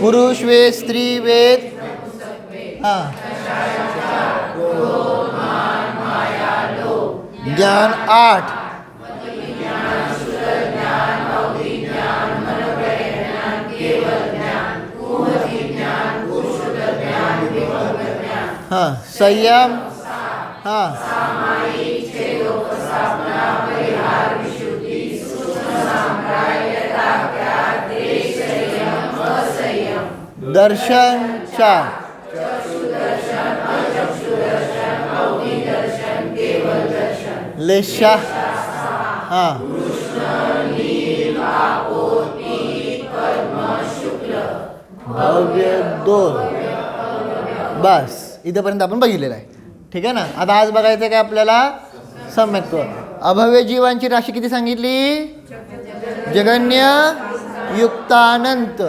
पुरुष वेद, स्त्री वेद, हां, ज्ञान 8, हां, संयम, हां, दर्शन 4, लेशा, हां, भव्य 2. बस इथंपर्यंत आपण बघितलेलं आहे. ठीक आहे ना. आता आज बघायचं आहे काय आपल्याला सम्यक्त्व. अभव्य जीवांची राशी किती सांगितली? जगन्य युक्तानंत.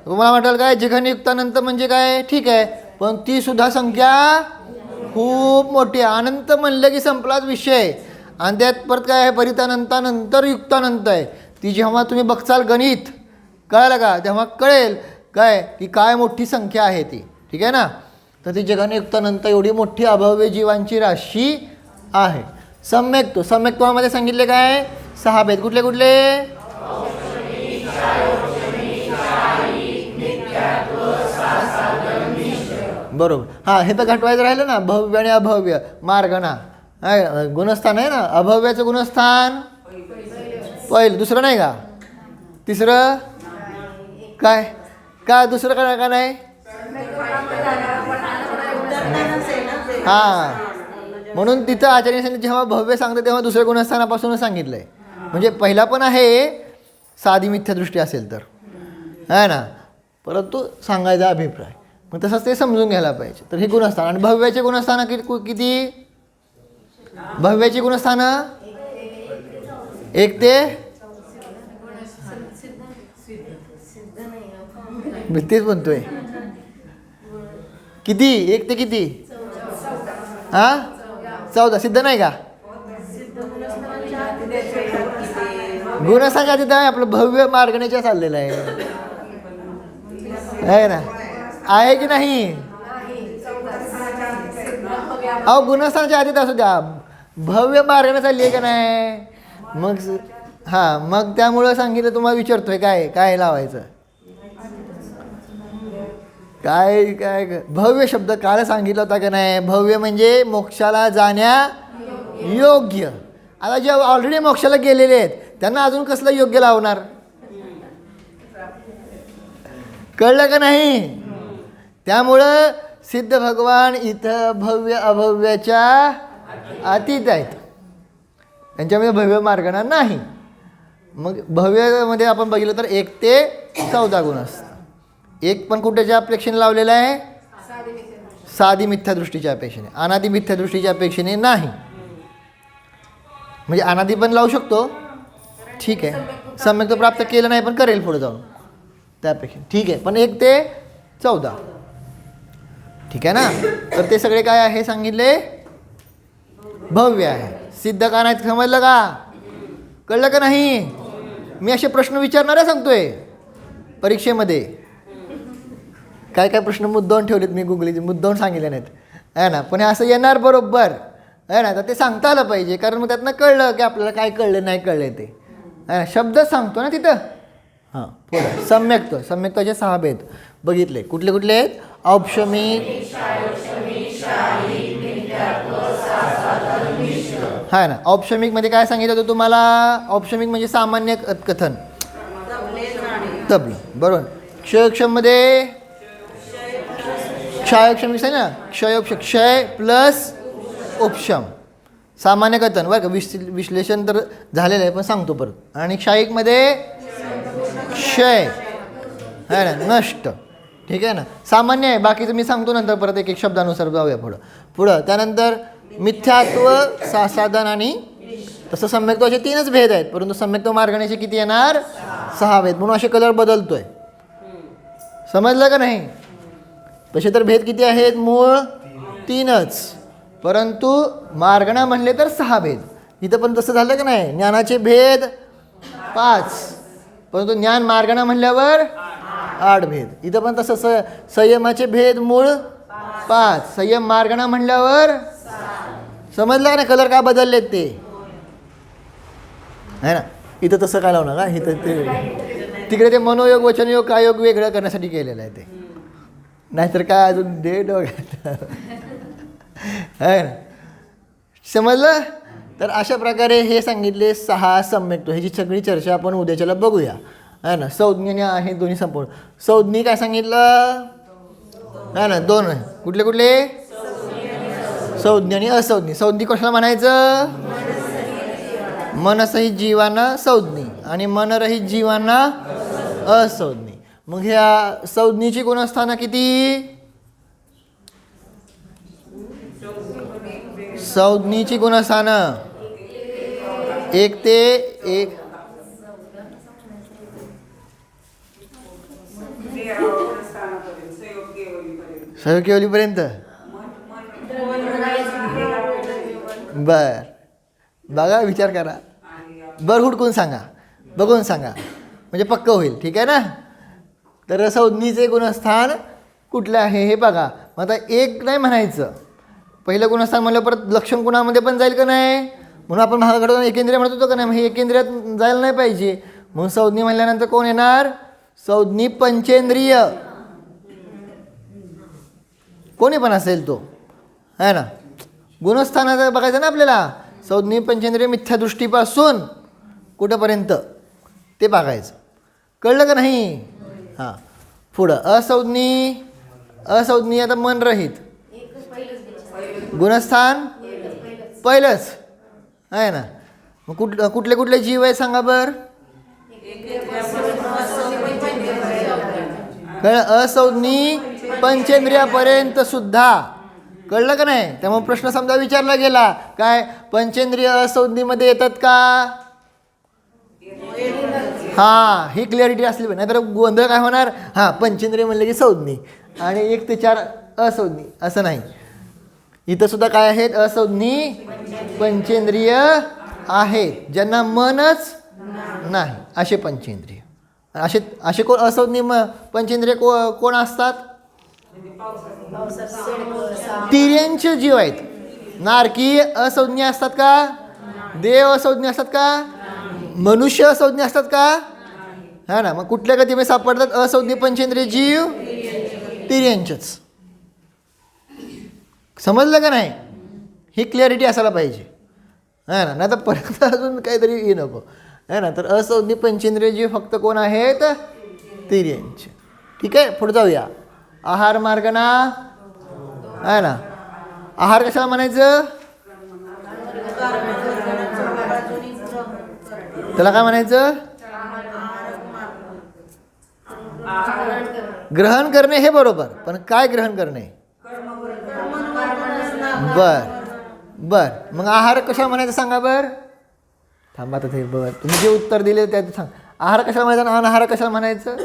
तुम्हाला म्हणाल काय जगन्य युक्तानंत म्हणजे काय? ठीक आहे, पण ती सुद्धा संख्या खूप मोठी आहे. अनंत म्हणलं की संपलाच विषय. आणि त्यात परत काय आहे? परितानंतानंतर युक्तानंत आहे. ती जेव्हा तुम्ही बघचाल गणित, कळलं का, तेव्हा कळेल काय की काय मोठी संख्या आहे ती. ठीक आहे ना. तर ती जगाने युक्तानंत एवढी मोठी अभव्य जीवांची राशी आहे. सम्यक्त्व. सम्यक्त्वामध्ये सांगितले काय? 6 भेद. कुठले कुठले? बरोबर. हां, हे तर घटवायचं राहिलं ना. भव्य आणि अभव्य मार्गणा गुणस्थान आहे ना. अभव्याचं गुणस्थान पहिलं, दुसरं नाही का? तिसरं काय? का दुसरं काय का नाही? हां, म्हणून तिथं आचार्य सांगितलं जेव्हा भव्य सांगतं तेव्हा दुसऱ्या गुणस्थानापासूनच सांगितलं आहे. म्हणजे पहिला पण आहे साधी मिथ्यादृष्टी असेल तर, आहे ना, परंतु सांगायचा अभिप्राय. मग तसंच ते समजून घ्यायला पाहिजे. तर हे गुणस्थान. आणि भव्याचे गुणस्थानं किती? भव्याची गुणस्थानं 1 ते तेच म्हणतोय. किती? 1 ते किती? हां, 14. सिद्ध नाही का? गुणस्थान तिथं आहे आपलं भव्य मार्गणेच्या चाललेलं आहे ना. आहे की नाही? अहो गुणस्थानाच्या आधीच असू द्या, भव्य मार्गाने चालली आहे का नाही? मग हां, मग त्यामुळं सांगितलं. तुम्हाला विचारतोय काय काय लावायचं? काय काय भव्य शब्द काल सांगितलं होता का नाही? भव्य म्हणजे मोक्षाला जाण्या योग्य. आता जे ऑलरेडी मोक्षाला गेलेले आहेत त्यांना अजून कसलं योग्य लावणार? कळलं का नाही? त्यामुळं सिद्ध भगवान इथं भव्य अभव्याच्या अतीत आहेत. त्यांच्यामध्ये भव्य मार्गणा नाही. मग भव्यमध्ये आपण बघितलं तर 1 ते 14 गुण असतात. 1 पण कुठेच्या अपेक्षेने लावलेला आहे? साधी मिथ्यादृष्टीच्या अपेक्षेने. अनादी मिथ्यादृष्टीच्या अपेक्षेने नाही. म्हणजे अनादी पण लावू शकतो, ठीक आहे. सम्यक्त्व प्राप्त केलं नाही पण करेल पुढे जाऊन त्यापेक्षा, ठीक आहे. पण 1 ते 14, ठीक आहे ना. तर ते सगळे काय आहे सांगितले? भव्य आहे. सिद्ध का नाही समजलं का? कळलं का नाही? मी असे प्रश्न विचारणारे सांगतोय परीक्षेमध्ये. काय काय प्रश्न मुद्दावून ठेवलेत मी गुगलीचे, मुद्दावून सांगितले नाहीत, आहे ना. पण हे असं येणार बरोबर, आहे ना. तर ते सांगता आलं पाहिजे, कारण मग त्यातनं कळलं की आपल्याला काय कळलं नाही कळलं ते, आहे ना. शब्दच सांगतो ना तिथं. हां, पुढं सम्यक्त्व. सम्यक्त्वाचे 6 भेद बघितले. कुठले कुठले आहेत? औपशमिक, आहे ना. औपशमिकमध्ये काय सांगितलं होतं तुम्हाला? औपशमिक म्हणजे सामान्य कथन, तबली, बरोबर. क्षयक्षममध्ये क्षयक्षमिक आहे ना. क्षय प्लस उपशम, सामान्य कथन बरं का. विश्लेषण तर झालेलं आहे पण सांगतो परत. आणि क्षयिकमध्ये क्षय, आहे ना, नष्ट, ठीक आहे ना. सामान्य आहे, बाकीचं मी सांगतो नंतर परत एक एक शब्दानुसार जाऊया पुढं. त्यानंतर मिथ्यात्व, साधन आणि तसं सम्यक्त्वाचे 3च भेद आहेत, परंतु सम्यक्त्व मार्गणेचे किती येणार? 6 भेद. म्हणून असे कलर बदलतोय. समजलं का नाही? तसे तर भेद किती आहेत? मूळ 3च, परंतु मार्गणा म्हणले तर 6 भेद. इथं पण तसं झालं का नाही? ज्ञानाचे भेद 5, परंतु ज्ञान मार्गणा म्हणल्यावर 8 भेद. इथं पण तसं संयमाचे भेद मूळ 5. संयम मार्गणा म्हणल्यावर समजलं का ना कलर का बदललेत ते आहे ना. इथं तसं काय लावणार का इथं ते तिकडे ते मनोयोग वचनयोग कायोग वेगळं करण्यासाठी केलेलं आहे ते. नाहीतर काय अजून डेट वगैरे आहे ना. समजलं. तर अशा प्रकारे हे सांगितले 6 सम्यक्त्व. ह्याची सगळी चर्चा आपण उद्याच्याला बघूया आहे ना. संज्ञाने आहे दोन्ही संपूर्ण. संज्ञी काय सांगितलं आहे ना 2. कुठले कुठले संज्ञा आणि असंज्ञी. संज्ञी कशाला म्हणायचं मनसहित जीवांना संज्ञी आणि मनरहित जीवांना असंज्ञी. मग ह्या संज्ञीची गुणस्थानं किती. संज्ञीची गुणस्थानं 1 ते 1. सहकेवलीपर्यंत. बर बघा विचार करा. बर हुडकून सांगा बघून सांगा म्हणजे पक्क होईल. ठीक आहे ना. तर संज्ञीचे गुणस्थान कुठलं आहे हे बघा. मग आता 1 नाही म्हणायचं. पहिलं गुणस्थान म्हणलं परत लक्षण गुणामध्ये पण जाईल का नाही. म्हणून आपण भागाकडून एकेंद्रिय म्हणत होतो का नाही. हे एकेंद्रियात जायला नाही पाहिजे. म्हणून संज्ञी म्हणल्यानंतर कोण येणार संज्ञी पंचेंद्रिय. कोणी पण असेल तो आहे ना. गुणस्थानाचं बघायचं ना आपल्याला. संज्ञी पंचेंद्रिय मिथ्यादृष्टीपासून कुठंपर्यंत ते बघायचं. कळलं का नाही. हां पुढं असंज्ञी. असंज्ञी आता मनरहित. गुणस्थान पहिलंच आहे ना. मग कुठले कुठले जीव आहे सांगा बरं. कळलं. असंज्ञी पंचेंद्रियापर्यंत सुद्धा. कळलं का नाही. त्यामुळे प्रश्न समजा विचारला गेला काय पंचेंद्रिय असंज्ञीमध्ये येतात का. हां ही क्लिअरिटी असली पाहिजे. नाहीतर गोंधळ काय होणार. हां पंचेंद्रिय म्हणले की संज्ञी आणि 1 ते 4 असंज्ञी असं नाही. इथं सुद्धा काय आहेत असंज्ञी पंचेंद्रिय आहेत ज्यांना मनच नाही असे पंचेंद्रिय. असे असे कोण असंज्ञी पंचेंद्रिय कोण असतात. तिर्यंचे जीव आहेत. नारकी असंज्ञ असतात का. देव असंज्ञ असतात का. मनुष्य असंज्ञ असतात का. हा ना. मग कुठल्या गतीमध्ये सापडतात असंज्ञ पंचेंद्रिय जीव तिर्यंचेच. समजलं का नाही. ही क्लिअरिटी असायला पाहिजे है ना. नाही तर परत अजून काहीतरी ये नको है ना. तर असंज्ञ पंचेंद्रिय जीव फक्त कोण आहेत तिर्यंचे. ठीक आहे. पुढे जाऊया. आहार मार्गना आहे ना. आहार कशाला म्हणायचं. त्याला काय म्हणायचं ग्रहण करणे हे बरोबर. पण काय ग्रहण करणे. बर मग आहार कशाला म्हणायचं सांगा बरं. थांबा तर ते बघ तुम्ही जे उत्तर दिले त्यात सांग. आहार कशाला म्हणायचं आणि अनाहार कशाला म्हणायचं.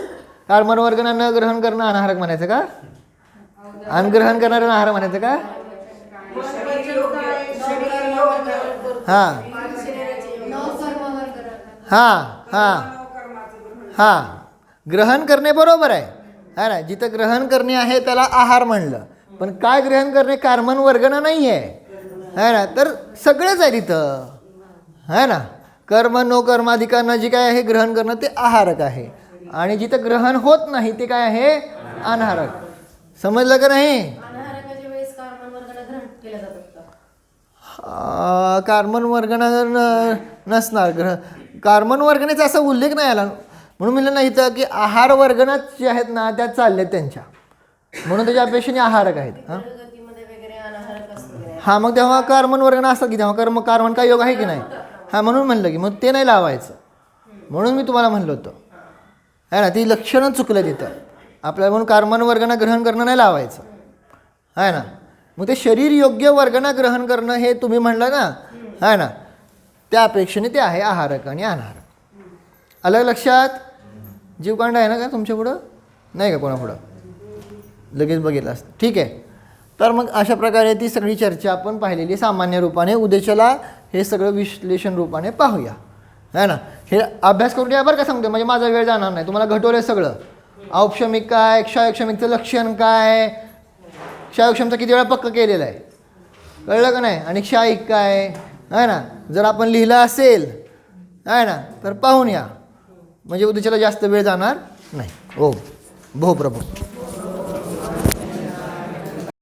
कार्बन वर्गना न ग्रहण करणं अनाहारक म्हणायचं का. अनग्रहण करणारं आहार म्हणायचं का. हां हां हां हां ग्रहण करणे बरोबर आहे है ना. जिथं ग्रहण करणे आहे त्याला आहार म्हणलं. पण काय ग्रहण करणे कार्बन वर्गना नाही आहे है ना. तर सगळंच आहे तिथं है ना. कर्म नो कर्माधिकांना जे काय आहे ग्रहण करणं ते आहारक आहे. आणि जिथं ग्रहण होत नाही ते काय आहे अनाहारक. समजलं का नाही. कार्बन वर्गणा नसणार. कार्बन वर्गणेचा असा उल्लेख नाही आला. म्हणून म्हणलं नाही इथं की आहार वर्गणात जे आहेत ना त्या चालल्यात त्यांच्या. म्हणून त्याच्या अपेक्षेने आहारक आहेत. हां मग तेव्हा कार्बन वर्गणा असतात की तेव्हा कार्बन काय योग आहे की नाही. हां म्हणून म्हणलं की मग ते नाही लावायचं. म्हणून मी तुम्हाला म्हणलं होतं है ना. ती लक्षणं चुकलं तिथं आपल्याला. म्हणून कार्बन वर्गणा ग्रहण करणं नाही लावायचं है ना. मग ते शरीर योग्य वर्गणा ग्रहण करणं हे तुम्ही म्हणलं ना है ना. त्या अपेक्षेने ते आहे आहारक आणि अनाहारक. अलग लक्षात. जीवकांड आहे ना का तुमच्या पुढं नाही का कोणापुढं लगेच बघितलं असतं. ठीक आहे. तर मग अशा प्रकारे ती सगळी चर्चा आपण पाहिलेली सामान्य रूपाने. उद्याच्याला हे सगळं विश्लेषण रूपाने पाहूया है ना. हे अभ्यास करून या बरं का सांगतो. म्हणजे माझा वेळ जाणार नाही. तुम्हाला घटवलं सगळं औपशमिक काय, क्षयक्षमिकचं लक्षण काय, क्षयक्षमचा किती वेळा पक्क केलेलं आहे, कळलं का नाही, आणि क्षायिक काय आहे ना. जर आपण लिहिलं असेल आहे ना तर पाहून या, म्हणजे उद्याच्याला जास्त वेळ जाणार नाही. ओ भो प्रभू.